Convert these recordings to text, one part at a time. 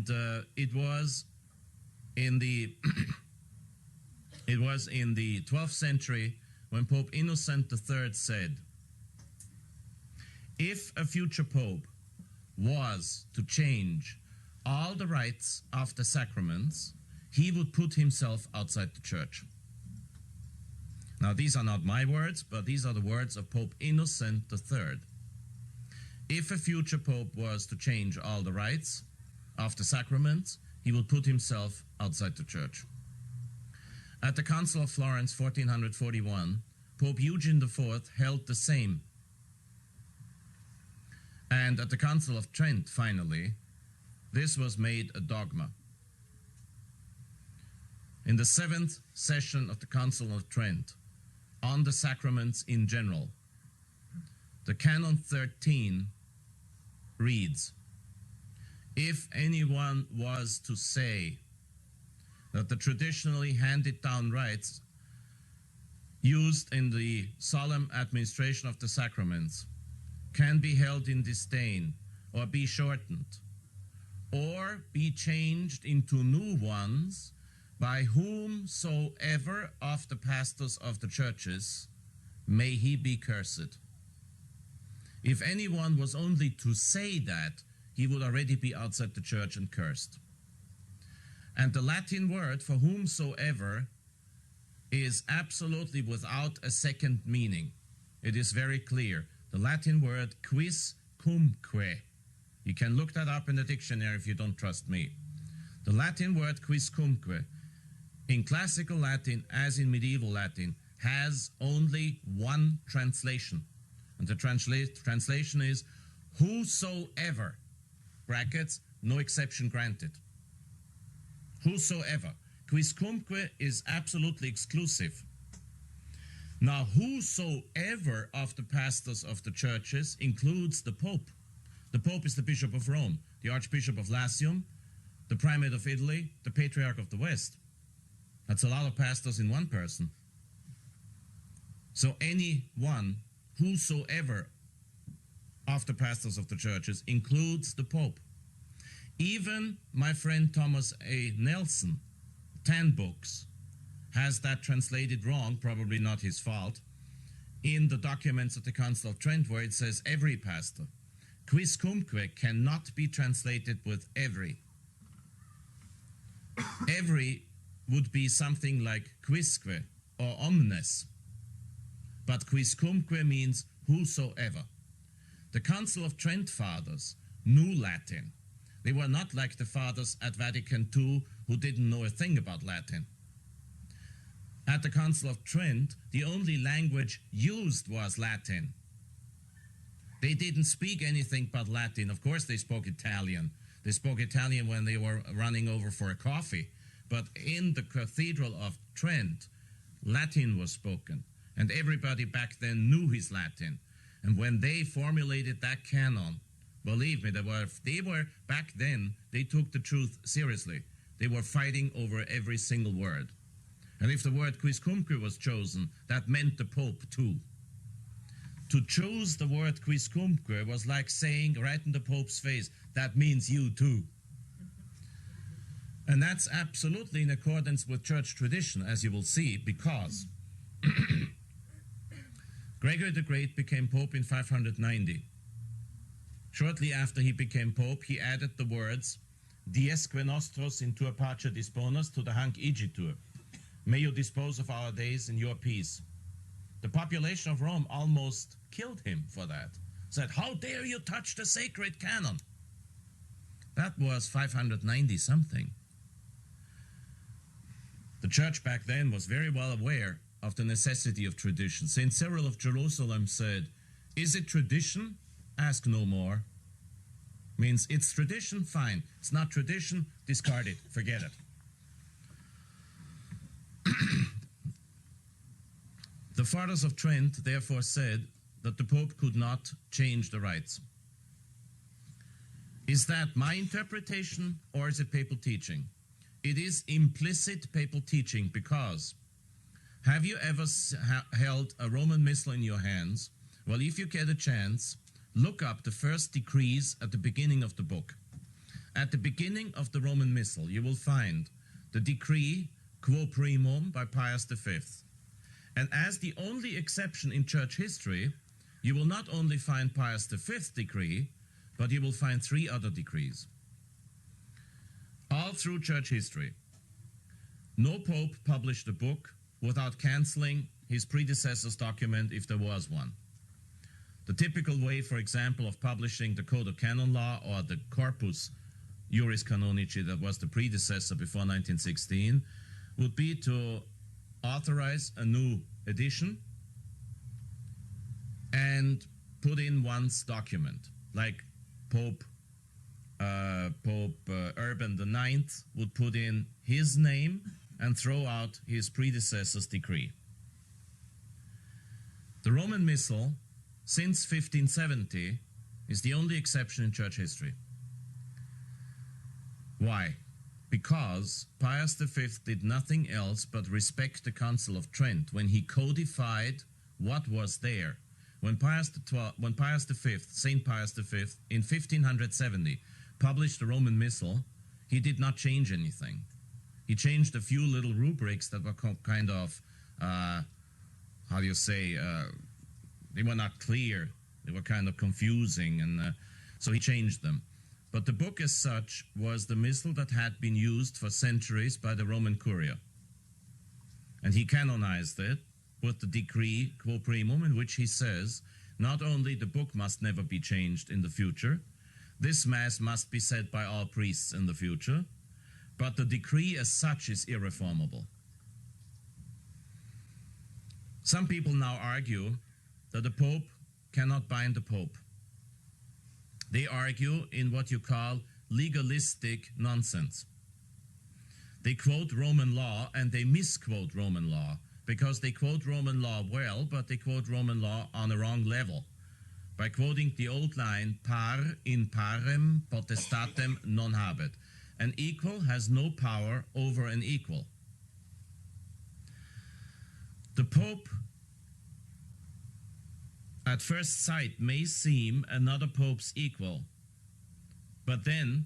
And it was in the it was in the 12th century when Pope Innocent III said, if a future pope was to change all the rites of the sacraments, he would put himself outside the church. Now, these are not my words, but these are the words of Pope Innocent III. If a future pope was to change all the rites of the sacraments, he would put himself outside the church. At the Council of Florence, 1441, Pope Eugene IV held the same. And at the Council of Trent, finally, this was made a dogma. In the 7th session of the Council of Trent, on the sacraments in general, the Canon 13 reads, if anyone was to say that the traditionally handed down rites used in the solemn administration of the sacraments can be held in disdain or be shortened or be changed into new ones by whomsoever of the pastors of the churches, may he be cursed. If anyone was only to say that, he would already be outside the church and cursed. And the Latin word for whomsoever is absolutely without a second meaning. It is very clear. The Latin word quiscumque. You can look that up in the dictionary if you don't trust me. The Latin word quiscumque, in classical Latin as in medieval Latin, has only one translation. And the translation is whosoever, brackets, no exception granted. Whosoever. Quiscumque is absolutely exclusive. Now, whosoever of the pastors of the churches includes the Pope. The Pope is the Bishop of Rome, the Archbishop of Latium, the Primate of Italy, the Patriarch of the West. That's a lot of pastors in one person. So anyone, whosoever of the pastors of the churches includes the Pope. Even my friend Thomas A. Nelson, 10 books, has that translated wrong, probably not his fault, in the documents of the Council of Trent where it says every pastor. Quiscumque cannot be translated with every. Every would be something like quisque or omnes. But quiscumque means whosoever. The Council of Trent fathers knew Latin. They were not like the fathers at Vatican II who didn't know a thing about Latin. At the Council of Trent, the only language used was Latin. They didn't speak anything but Latin. Of course, they spoke Italian. They spoke Italian when they were running over for a coffee. But in the Cathedral of Trent, Latin was spoken. And everybody back then knew his Latin. And when they formulated that canon, believe me, they were back then, they took the truth seriously. They were fighting over every single word. And if the word quiscumque was chosen, that meant the Pope too. To choose the word quiscumque was like saying right in the Pope's face, that means you too. And that's absolutely in accordance with church tradition, as you will see, because Gregory the Great became Pope in 590. Shortly after he became Pope, he added the words, Diesque nostros in tua pace disponas to the Hanc Igitur. May you dispose of our days in your peace. The population of Rome almost killed him for that. Said, how dare you touch the sacred canon? That was 590 something. The church back then was very well aware of the necessity of tradition. St. Cyril of Jerusalem said, is it tradition? Ask no more. Means it's tradition, fine. It's not tradition, discard it, forget it. The Fathers of Trent therefore said that the Pope could not change the rites. Is that my interpretation or is it papal teaching? It is implicit papal teaching because have you ever held a Roman Missal in your hands? Well, if you get a chance, look up the first decrees at the beginning of the book. at the beginning of the Roman Missal, you will find the decree Quo Primum by Pius V. And as the only exception in church history, you will not only find Pius V's decree, but you will find 3 other decrees. All through church history, no pope published a book without canceling his predecessor's document if there was one. The typical way, for example, of publishing the Code of Canon Law or the Corpus Juris Canonici that was the predecessor before 1916 would be to authorize a new edition and put in one's document, like Pope Urban IX would put in his name and throw out his predecessor's decree. The Roman Missal, since 1570, is the only exception in church history. Why? Because Pius V did nothing else but respect the Council of Trent when he codified what was there. When Pius V, Saint Pius V, in 1570 published the Roman Missal, he did not change anything. He changed a few little rubrics that were kind of, how do you say, they were not clear. They were kind of confusing, and so he changed them. But the book as such was the missal that had been used for centuries by the Roman Curia. And he canonized it with the decree Quo Primum, in which he says, not only the book must never be changed in the future, this Mass must be said by all priests in the future, but the decree as such is irreformable. Some people now argue that the Pope cannot bind the Pope. They argue in what you call legalistic nonsense. They quote Roman law and they misquote Roman law, because they quote Roman law well, but they quote Roman law on the wrong level, by quoting the old line, par in parem potestatem non habet. An equal has no power over an equal. The Pope, at first sight, may seem another Pope's equal. But then,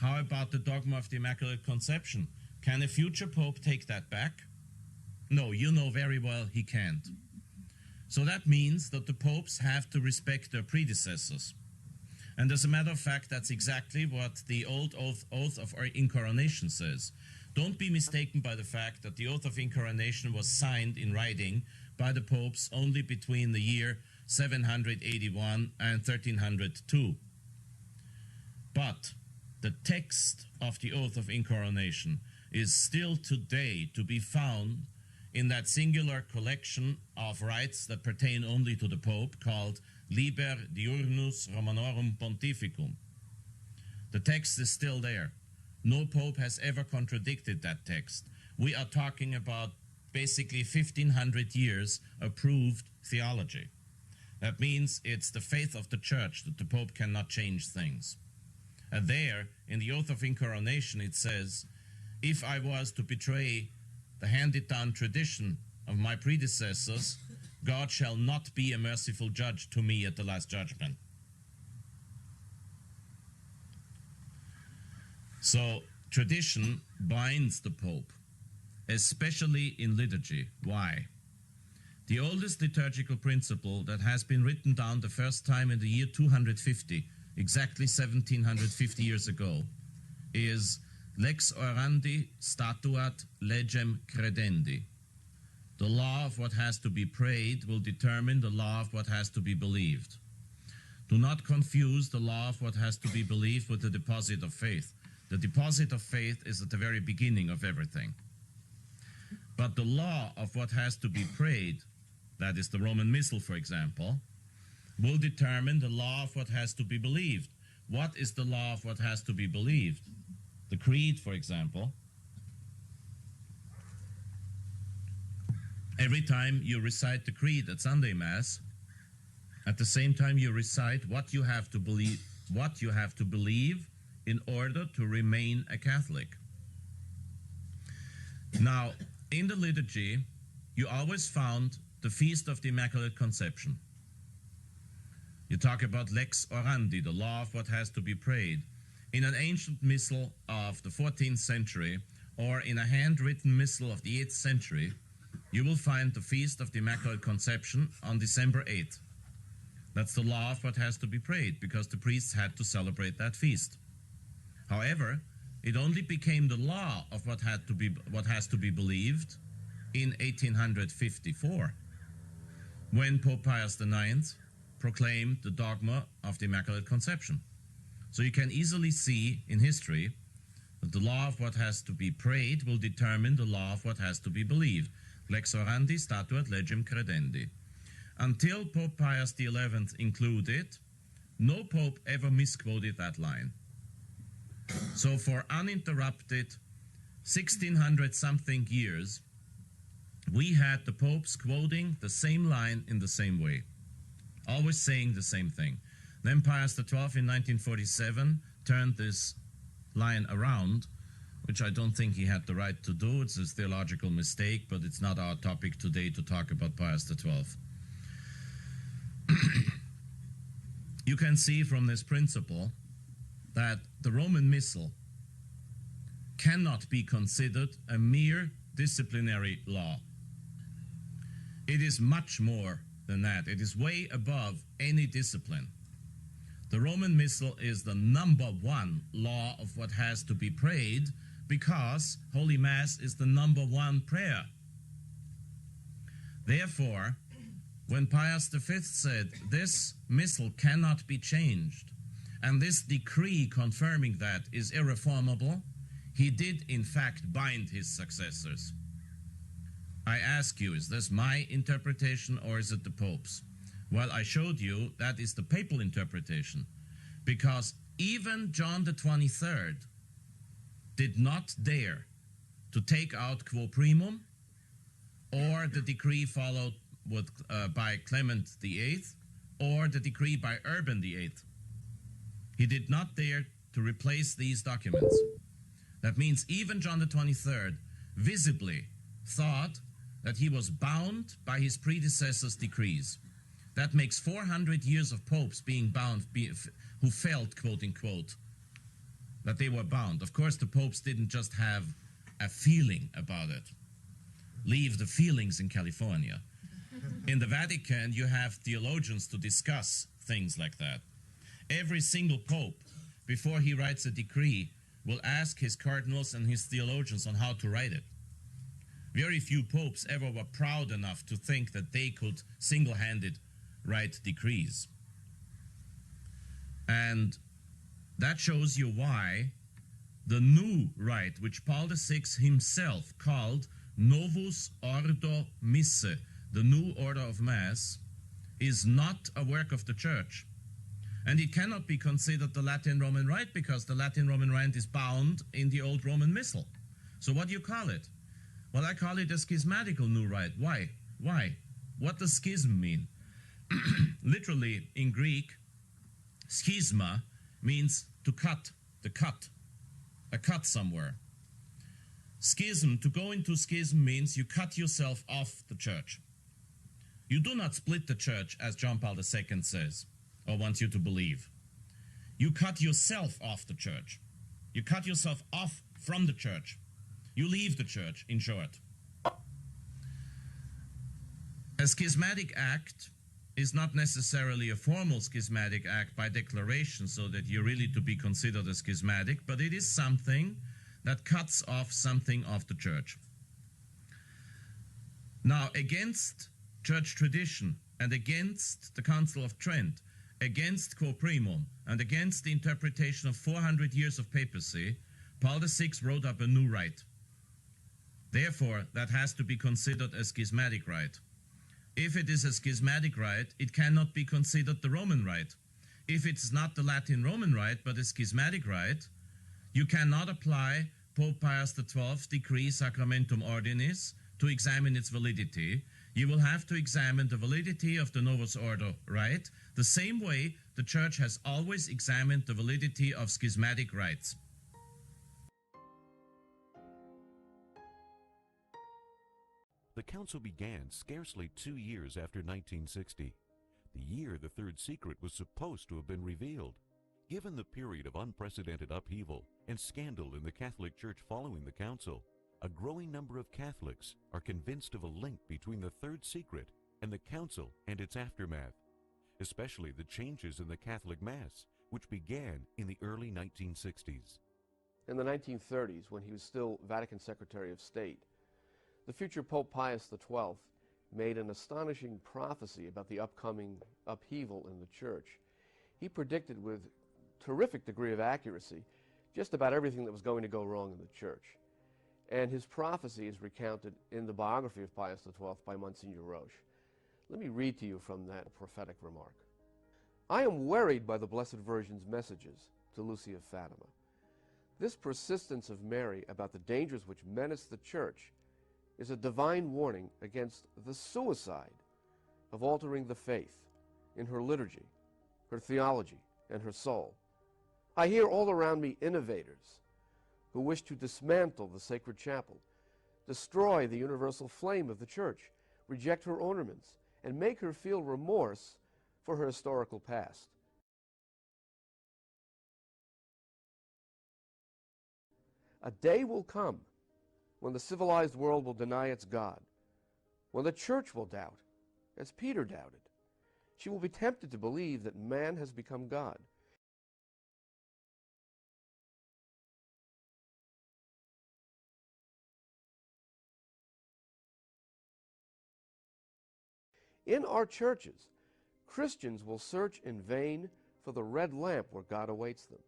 how about the dogma of the Immaculate Conception? Can a future Pope take that back? No, you know very well he can't. So that means that the popes have to respect their predecessors. And as a matter of fact, that's exactly what the old oath of incoronation says. Don't be mistaken by the fact that the oath of incoronation was signed in writing by the popes only between the year 781 and 1302. But the text of the oath of incoronation is still today to be found in that singular collection of rights that pertain only to the Pope called Liber Diurnus Romanorum Pontificum. The text is still there. No Pope has ever contradicted that text. We are talking about basically 1500 years approved theology. That means it's the faith of the Church that the Pope cannot change things. And there, in the oath of incoronation, it says, if I was to betray the handed-down tradition of my predecessors, God shall not be a merciful judge to me at the last judgment. So, tradition binds the Pope, especially in liturgy. Why? The oldest liturgical principle that has been written down the first time in the year 250, exactly 1750 years ago, is Lex orandi statuat legem credendi. The law of what has to be prayed will determine the law of what has to be believed. Do not confuse the law of what has to be believed with the deposit of faith. The deposit of faith is at the very beginning of everything. But the law of what has to be prayed, that is the Roman Missal, for example, will determine the law of what has to be believed. What is the law of what has to be believed? The Creed, for example. Every time you recite the Creed at Sunday Mass, at the same time you recite what you have to believe, in order to remain a Catholic. Now, in the liturgy, you always found the Feast of the Immaculate Conception. You talk about lex orandi, the law of what has to be prayed. In an ancient missal of the 14th century or in a handwritten missal of the 8th century, you will find the Feast of the Immaculate Conception on December 8th. That's the law of what has to be prayed, because the priests had to celebrate that feast. However, it only became the law of what has to be believed in 1854, when Pope Pius IX proclaimed the dogma of the Immaculate Conception. So you can easily see in history that the law of what has to be prayed will determine the law of what has to be believed. Lex orandi statuat legem credendi. Until Pope Pius XI included, no pope ever misquoted that line. So for uninterrupted 1600-something years, we had the popes quoting the same line in the same way, always saying the same thing. Then Pius XII in 1947 turned this line around, which I don't think he had the right to do. It's a theological mistake, but it's not our topic today to talk about Pius XII. You can see from this principle that the Roman Missal cannot be considered a mere disciplinary law. It is much more than that. It is way above any discipline. The Roman Missal is the #1 law of what has to be prayed, because Holy Mass is the #1 prayer. Therefore, when Pius V said this Missal cannot be changed, and this decree confirming that is irreformable, he did in fact bind his successors. I ask you, is this my interpretation or is it the Pope's? Well, I showed you that is the papal interpretation, because even John the 23rd did not dare to take out quo primum or the decree followed by Clement VIII or the decree by Urban VIII. He did not dare to replace these documents. That means even John the 23rd visibly thought that he was bound by his predecessors' decrees. That makes 400 years of popes being bound, who felt, quote unquote, that they were bound. Of course, the popes didn't just have a feeling about it. Leave the feelings in California. In the Vatican, you have theologians to discuss things like that. Every single pope, before he writes a decree, will ask his cardinals and his theologians on how to write it. Very few popes ever were proud enough to think that they could single-handed write decrees. And that shows you why the new rite, which Paul VI himself called Novus Ordo Missae, the new order of Mass, is not a work of the Church. And it cannot be considered the Latin Roman Rite, because the Latin Roman Rite is bound in the old Roman Missal. So what do you call it? Well, I call it a schismatical new rite. Why? Why? What does schism mean? Literally, in Greek, schisma means to cut, the cut, a cut somewhere. Schism, to go into schism, means you cut yourself off the Church. You do not split the Church, as John Paul II says, or wants you to believe. You cut yourself off the Church. You cut yourself off from the Church. You leave the Church, in short. A schismatic act is not necessarily a formal schismatic act by declaration, so that you're really to be considered a schismatic, but it is something that cuts off something of the Church. Now, against Church tradition and against the Council of Trent, against quo primum, and against the interpretation of 400 years of papacy, Paul VI wrote up a new rite. Therefore, that has to be considered a schismatic rite. If it is a schismatic rite, it cannot be considered the Roman rite. If it's not the Latin Roman rite, but a schismatic rite, you cannot apply Pope Pius XII's decree Sacramentum Ordinis to examine its validity. You will have to examine the validity of the Novus Ordo rite the same way the Church has always examined the validity of schismatic rites. The council began scarcely 2 years after 1960, the year the third secret was supposed to have been revealed. Given the period of unprecedented upheaval and scandal in the Catholic Church following the Council, a growing number of Catholics are convinced of a link between the Third Secret and the Council and its aftermath, especially the changes in the Catholic Mass, which began in the early 1960s. In the 1930s, when he was still Vatican Secretary of State, the future Pope Pius XII made an astonishing prophecy about the upcoming upheaval in the Church. He predicted with terrific degree of accuracy just about everything that was going to go wrong in the Church. And his prophecy is recounted in the biography of Pius XII by Monsignor Roche. Let me read to you from that prophetic remark. I am worried by the Blessed Virgin's messages to Lucy of Fatima. This persistence of Mary about the dangers which menace the Church is a divine warning against the suicide of altering the faith in her liturgy, her theology, and her soul. I hear all around me innovators who wish to dismantle the sacred chapel, destroy the universal flame of the Church, reject her ornaments, and make her feel remorse for her historical past. A day will come when the civilized world will deny its God, when the Church will doubt, as Peter doubted. She will be tempted to believe that man has become God. In our churches, Christians will search in vain for the red lamp where God awaits them.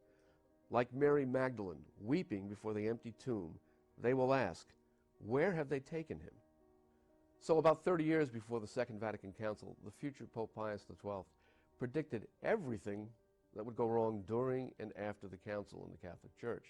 Like Mary Magdalene weeping before the empty tomb, they will ask, where have they taken him? So about 30 years before the Second Vatican Council, the future Pope Pius XII predicted everything that would go wrong during and after the Council in the Catholic Church.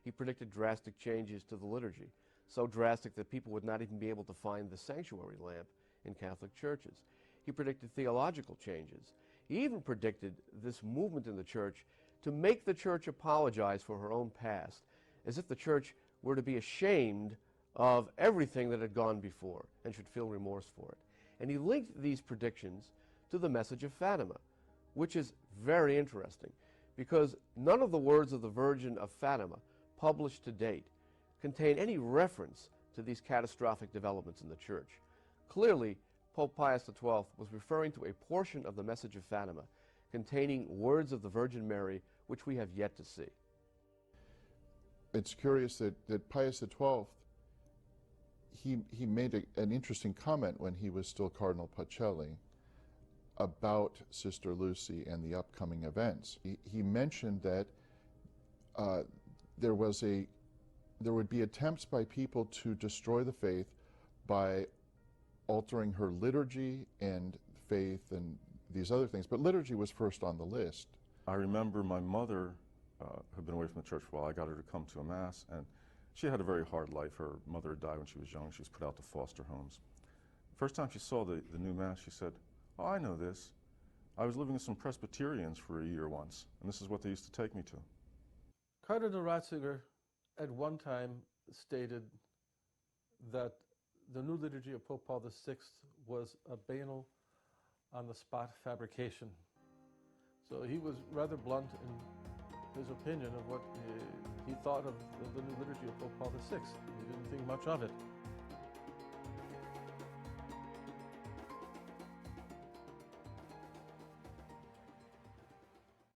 He predicted drastic changes to the liturgy, so drastic that people would not even be able to find the sanctuary lamp in Catholic churches. He predicted theological changes. He even predicted this movement in the Church to make the Church apologize for her own past, as if the Church were to be ashamed of everything that had gone before and should feel remorse for it. And he linked these predictions to the message of Fatima, which is very interesting because none of the words of the Virgin of Fatima published to date contain any reference to these catastrophic developments in the Church. Clearly, Pope Pius XII was referring to a portion of the message of Fatima containing words of the Virgin Mary which we have yet to see. It's curious that Pius XII, he made an interesting comment when he was still Cardinal Pacelli about Sister Lucy and the upcoming events. He mentioned that there would be attempts by people to destroy the faith by altering her liturgy and faith and these other things, but liturgy was first on the list. I remember my mother had been away from the church for a while. I got her to come to a Mass, and she had a very hard life. Her mother had died when she was young. She was put out to foster homes. First time she saw the new Mass, she said, "Oh, I know this. I was living with some Presbyterians for a year once, and this is what they used to take me to." Cardinal Ratzinger at one time stated that the new liturgy of Pope Paul VI was a banal on-the-spot fabrication. So he was rather blunt in his opinion of what he thought of the new liturgy of Pope Paul VI. He didn't think much of it.